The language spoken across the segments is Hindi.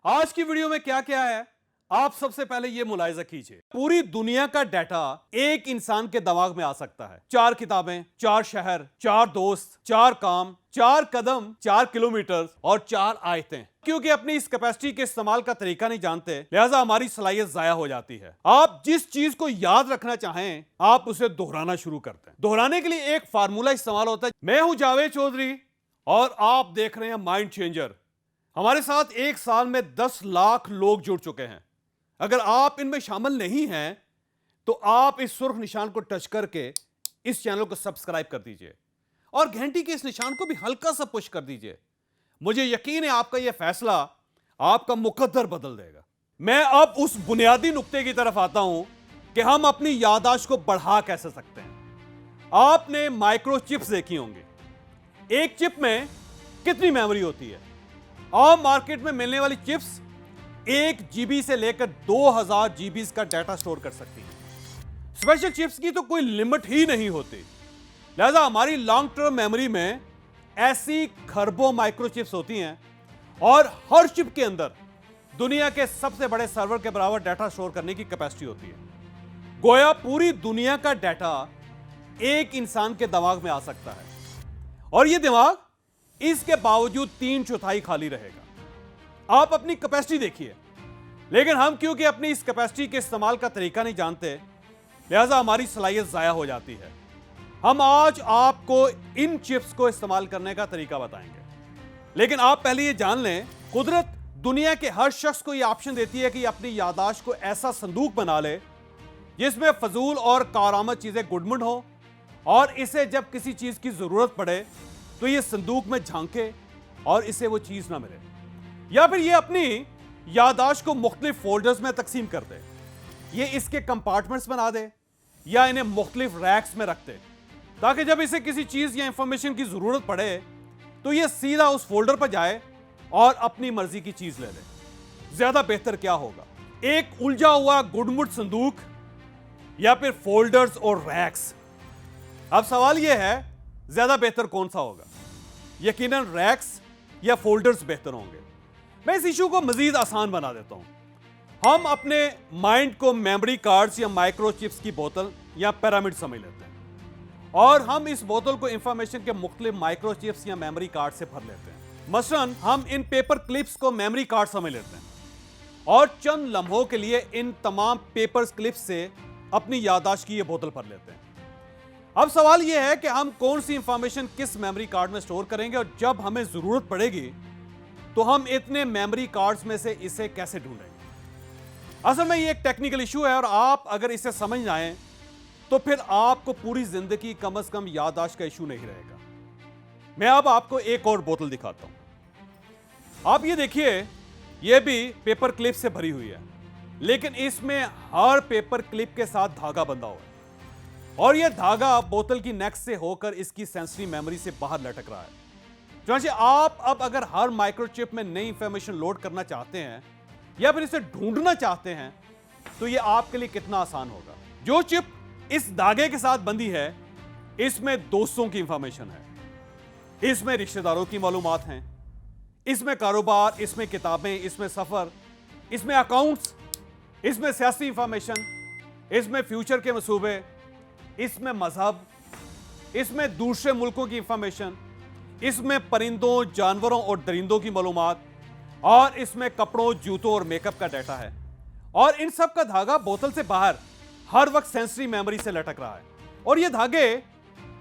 आज की वीडियो में क्या क्या है, आप सबसे पहले यह मुलाहिजा कीजिए। पूरी दुनिया का डाटा एक इंसान के दिमाग में आ सकता है। 4 किताबें, 4 शहर, 4 दोस्त, 4 काम, 4 कदम, 4 किलोमीटर और 4 आयतें। क्योंकि अपनी इस कैपेसिटी के इस्तेमाल का तरीका नहीं जानते, लिहाजा हमारी सलाहियत जाया हो जाती है। आप जिस चीज को याद रखना चाहें, आप उसे दोहराना शुरू करते हैं। दोहराने के लिए एक फार्मूला इस्तेमाल होता है। मैं हूं जावेद चौधरी और आप देख रहे हैं माइंड चेंजर। हमारे साथ एक साल में 10 लाख लोग जुड़ चुके हैं। अगर आप इनमें शामिल नहीं हैं तो आप इस सुर्ख निशान को टच करके इस चैनल को सब्सक्राइब कर दीजिए और घंटी के इस निशान को भी हल्का सा पुश कर दीजिए। मुझे यकीन है आपका यह फैसला आपका मुकद्दर बदल देगा। मैं अब उस बुनियादी नुक्ते की तरफ आता हूं कि हम अपनी याददाश्त को बढ़ा कैसे सकते हैं। आपने माइक्रोचिप्स देखी होंगी। एक चिप में कितनी मेमोरी होती है? आम मार्केट में मिलने वाली चिप्स 1 जीबी से लेकर 2000 जीबी का डाटा स्टोर कर सकती है। स्पेशल चिप्स की तो कोई लिमिट ही नहीं होती। लिहाजा हमारी लॉन्ग टर्म मेमोरी में ऐसी खरबों माइक्रोचिप्स होती हैं और हर चिप के अंदर दुनिया के सबसे बड़े सर्वर के बराबर डाटा स्टोर करने की कैपेसिटी होती है। गोया पूरी दुनिया का डाटा एक इंसान के दिमाग में आ सकता है और यह दिमाग इसके बावजूद 3/4 खाली रहेगा। आप अपनी कैपेसिटी देखिए, लेकिन हम क्योंकि अपनी इस कैपेसिटी के इस्तेमाल का तरीका नहीं जानते, लिहाजा हमारी सलाहियत जाया हो जाती है। हम आज आपको इन चिप्स को इस्तेमाल करने का तरीका बताएंगे, लेकिन आप पहले ये जान लें, कुदरत दुनिया के हर शख्स को यह ऑप्शन देती है कि अपनी याददाश्त को ऐसा संदूक बना ले जिसमें फजूल और कारआमद चीजें गुडमुड हो और इसे जब किसी चीज की जरूरत पड़े तो ये संदूक में झांके और इसे वो चीज ना मिले, या फिर ये अपनी याददाश्त को मुख्तलिफ फोल्डर्स में तकसीम कर दे। ये इसके कंपार्टमेंट्स बना दे या इन्हें मुख्तलिफ रैक्स में रख दे ताकि जब इसे किसी चीज या इंफॉर्मेशन की जरूरत पड़े तो ये सीधा उस फोल्डर पर जाए और अपनी मर्जी की चीज ले ले। ज्यादा बेहतर क्या होगा, एक उलझा हुआ गुडमुड संदूक या फिर फोल्डर्स और रैक्स? अब सवाल यह है, ज्यादा बेहतर कौन सा होगा? यकीनन रैक्स या फोल्डर्स बेहतर होंगे। मैं इस इशू को मजीद आसान बना देता हूं। हम अपने माइंड को मेमोरी कार्ड्स या माइक्रोचिप्स की बोतल या पिरामिड समझ लेते हैं और हम इस बोतल को इंफॉर्मेशन के मुख्तलिफ माइक्रोचिप्स या मेमोरी कार्ड से भर लेते हैं। मसलन हम इन पेपर क्लिप्स को मेमोरी कार्ड समझ लेते हैं और चंद लम्हों के लिए इन तमाम पेपर क्लिप्स से अपनी याददाश्त की यह बोतल भर लेते हैं। अब सवाल यह है कि हम कौन सी इंफॉर्मेशन किस मेमोरी कार्ड में स्टोर करेंगे और जब हमें जरूरत पड़ेगी तो हम इतने मेमोरी कार्ड्स में से इसे कैसे ढूंढेंगे। असल में ये एक टेक्निकल इशू है और आप अगर इसे समझ जाएं तो फिर आपको पूरी जिंदगी कम से कम याददाश्त का इशू नहीं रहेगा। मैं अब आपको एक और बोतल दिखाता हूं। आप ये देखिए, ये भी पेपर क्लिप से भरी हुई है, लेकिन इसमें हर पेपर क्लिप के साथ धागा बंधा हुआ है और यह धागा बोतल की नेक से होकर इसकी सेंसरी मेमोरी से बाहर लटक रहा है। चुनांचे आप अब अगर हर माइक्रोचिप में नई इंफॉर्मेशन लोड करना चाहते हैं या फिर इसे ढूंढना चाहते हैं तो यह आपके लिए कितना आसान होगा। जो चिप इस धागे के साथ बंधी है इसमें दोस्तों की इंफॉर्मेशन है, इसमें रिश्तेदारों की मालूमात हैं, इसमें कारोबार, इसमें किताबें, इसमें सफर, इसमें अकाउंट्स, इसमें सियासी इंफॉर्मेशन, इसमें फ्यूचर के मंसूबे, इसमें मजहब, इसमें दूसरे मुल्कों की इंफॉर्मेशन, इसमें परिंदों, जानवरों और दरिंदों की मालूमात और इसमें कपड़ों, जूतों और मेकअप का डाटा है। और इन सब का धागा बोतल से बाहर हर वक्त सेंसरी मेमोरी से लटक रहा है और ये धागे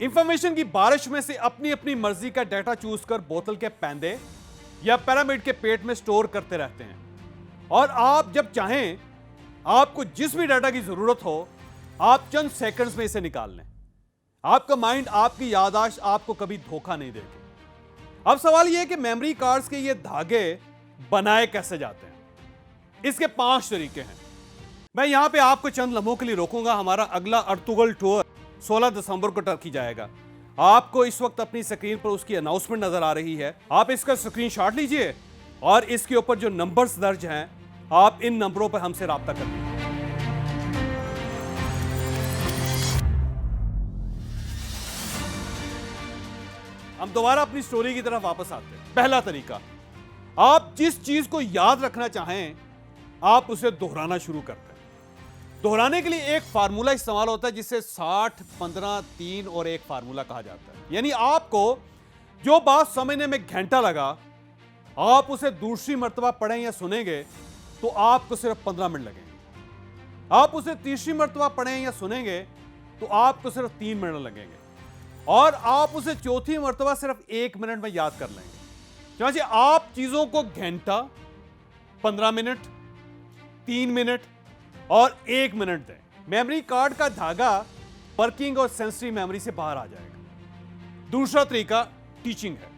इंफॉर्मेशन की बारिश में से अपनी अपनी मर्जी का डाटा चूज कर बोतल के पैंदे या पिरामिड के पेट में स्टोर करते रहते हैं। और आप जब चाहें, आपको जिस भी डाटा की जरूरत हो, आप चंद सेकंड्स में इसे निकाल लें। आपका माइंड, आपकी याददाश्त आपको कभी धोखा नहीं देगी। अब सवाल यह है कि मेमोरी कार्ड्स के ये धागे बनाए कैसे जाते हैं। इसके 5 तरीके हैं। मैं यहां पे आपको चंद लम्हों के लिए रोकूंगा। हमारा अगला अर्तुगल टूर 16 दिसंबर को टर्की जाएगा। आपको इस वक्त अपनी स्क्रीन पर उसकी अनाउंसमेंट नजर आ रही है। आप इसका स्क्रीनशॉट लीजिए और इसके ऊपर जो नंबर्स दर्ज हैं, आप इन नंबरों पर हमसे राब्ता कर लीजिए। हम दोबारा अपनी स्टोरी की तरफ वापस आते हैं। पहला तरीका, आप जिस चीज को याद रखना चाहें आप उसे दोहराना शुरू करते हैं। दोहराने के लिए एक फार्मूला इस्तेमाल होता है जिसे 60, 15, 3 और 1 फार्मूला कहा जाता है। यानी आपको जो बात समझने में घंटा लगा, आप उसे दूसरी मर्तबा पढ़ें या सुनेंगे तो आपको सिर्फ 15 मिनट लगेंगे। आप उसे तीसरी मर्तबा पढ़ें या सुनेंगे तो आपको सिर्फ 3 मिनट लगेंगे, और आप उसे चौथी मर्तबा सिर्फ 1 मिनट में याद कर लेंगे। क्योंकि आप चीजों को घंटा, 15 मिनट, 3 मिनट और 1 मिनट दें, मेमोरी कार्ड का धागा वर्किंग और सेंसरी मेमोरी से बाहर आ जाएगा। दूसरा तरीका टीचिंग है।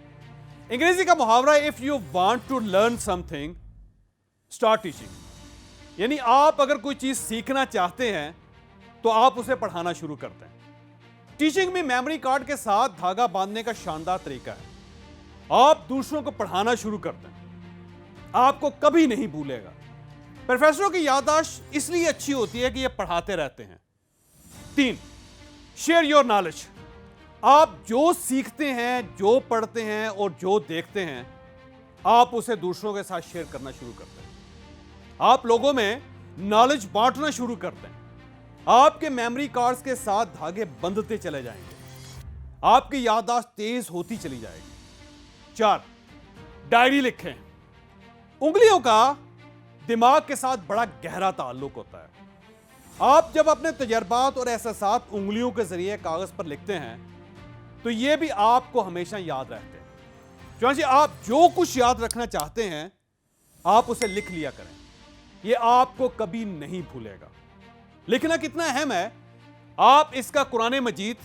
अंग्रेजी का मुहावरा है, if you want to learn something start teaching. यानी आप अगर कोई चीज सीखना चाहते हैं तो आप उसे पढ़ाना शुरू करते हैं। टीचिंग में मेमोरी कार्ड के साथ धागा बांधने का शानदार तरीका है। आप दूसरों को पढ़ाना शुरू करते हैं, आपको कभी नहीं भूलेगा। प्रोफेसरों की याददाश्त इसलिए अच्छी होती है कि ये पढ़ाते रहते हैं। 3, शेयर योर नॉलेज। आप जो सीखते हैं, जो पढ़ते हैं और जो देखते हैं, आप उसे दूसरों के साथ शेयर करना शुरू करते हैं। आप लोगों में नॉलेज बांटना शुरू करते हैं। आपके मेमोरी कार्ड्स के साथ धागे बंधते चले जाएंगे, आपकी याददाश्त तेज होती चली जाएगी। 4, डायरी लिखें। उंगलियों का दिमाग के साथ बड़ा गहरा ताल्लुक होता है। आप जब अपने तजर्बात और एहसासात उंगलियों के जरिए कागज पर लिखते हैं तो यह भी आपको हमेशा याद रहते हैं। क्योंकि आप जो कुछ याद रखना चाहते हैं आप उसे लिख लिया करें, यह आपको कभी नहीं भूलेगा। लिखना कितना अहम है आप इसका कुरान मजीद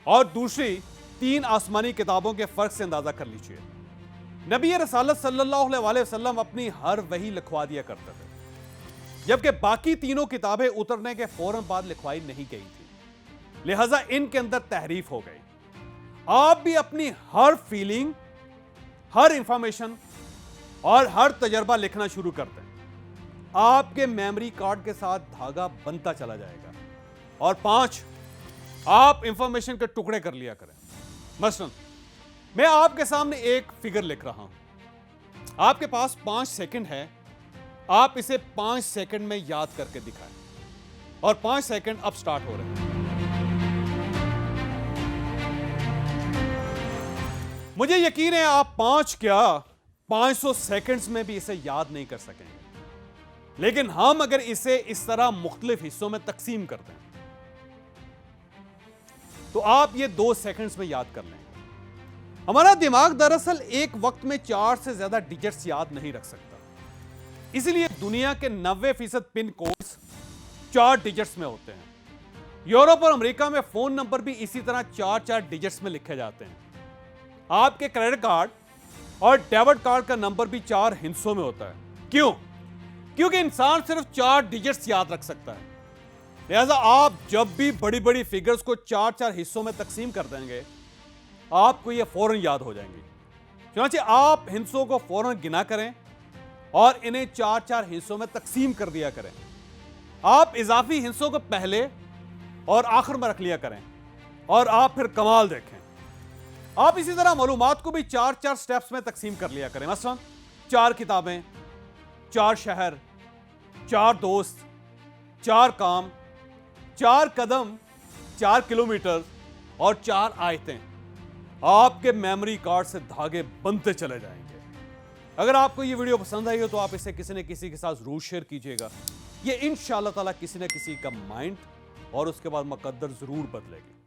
और दूसरी 3 आसमानी किताबों के फर्क से अंदाजा कर लीजिए। नबी रसालत सल्लल्लाहु अलैहि वसल्लम अपनी हर वही लिखवा दिया करते थे, जबकि बाकी तीनों किताबें उतरने के फौरन बाद लिखवाई नहीं गई थी, लिहाजा इनके अंदर तहरीफ हो गई। आप भी अपनी हर फीलिंग, हर इंफॉर्मेशन और हर तजर्बा लिखना शुरू करते हैं। आपके मेमोरी कार्ड के साथ धागा बनता चला जाएगा। और 5, आप इंफॉर्मेशन के टुकड़े कर लिया करें। मसलन मैं आपके सामने एक फिगर लिख रहा हूं, आपके पास 5 सेकंड है, आप इसे 5 सेकंड में याद करके दिखाएं। और 5 सेकंड अब स्टार्ट हो रहे हैं। मुझे यकीन है आप 5 क्या 500 सेकंड्स में भी इसे याद नहीं कर सकेंगे, लेकिन हम अगर इसे इस तरह मुख्तलिफ हिस्सों में तकसीम करते हैं तो आप ये 2 सेकंड्स में याद कर लेंगे। हमारा दिमाग दरअसल एक वक्त में 4 से ज्यादा डिजिट्स याद नहीं रख सकता, इसलिए दुनिया के 90% पिन कोड्स 4 डिजिट्स में होते हैं। यूरोप और अमेरिका में फोन नंबर भी इसी तरह 4-4 डिजिट्स में लिखे जाते हैं। आपके क्रेडिट कार्ड और डेबिट कार्ड का नंबर भी 4 हिस्सों में होता है। क्यों? क्योंकि इंसान सिर्फ 4 डिजिट्स याद रख सकता है। लिहाजा आप जब भी बड़ी बड़ी फिगर्स को 4-4 हिस्सों में तकसीम कर देंगे आपको ये फौरन याद हो जाएंगी। क्योंकि आप हिस्सों को फौरन गिना करें और इन्हें 4-4 हिस्सों में तकसीम कर दिया करें। आप इजाफी हिस्सों को पहले और आखिर में रख लिया करें और आप फिर कमाल देखें। आप इसी तरह मालूमात को भी 4-4 स्टेप्स में तकसीम कर लिया करें। मसलन 4 किताबें, 4 शहर, 4 दोस्त, 4 काम, 4 कदम, 4 किलोमीटर और 4 आयतें। आपके मेमोरी कार्ड से धागे बनते चले जाएंगे। अगर आपको ये वीडियो पसंद आई हो तो आप इसे किसी न किसी के साथ जरूर शेयर कीजिएगा। ये इंशाअल्लाह ताला किसी न किसी का माइंड और उसके बाद मुकद्दर जरूर बदलेगी।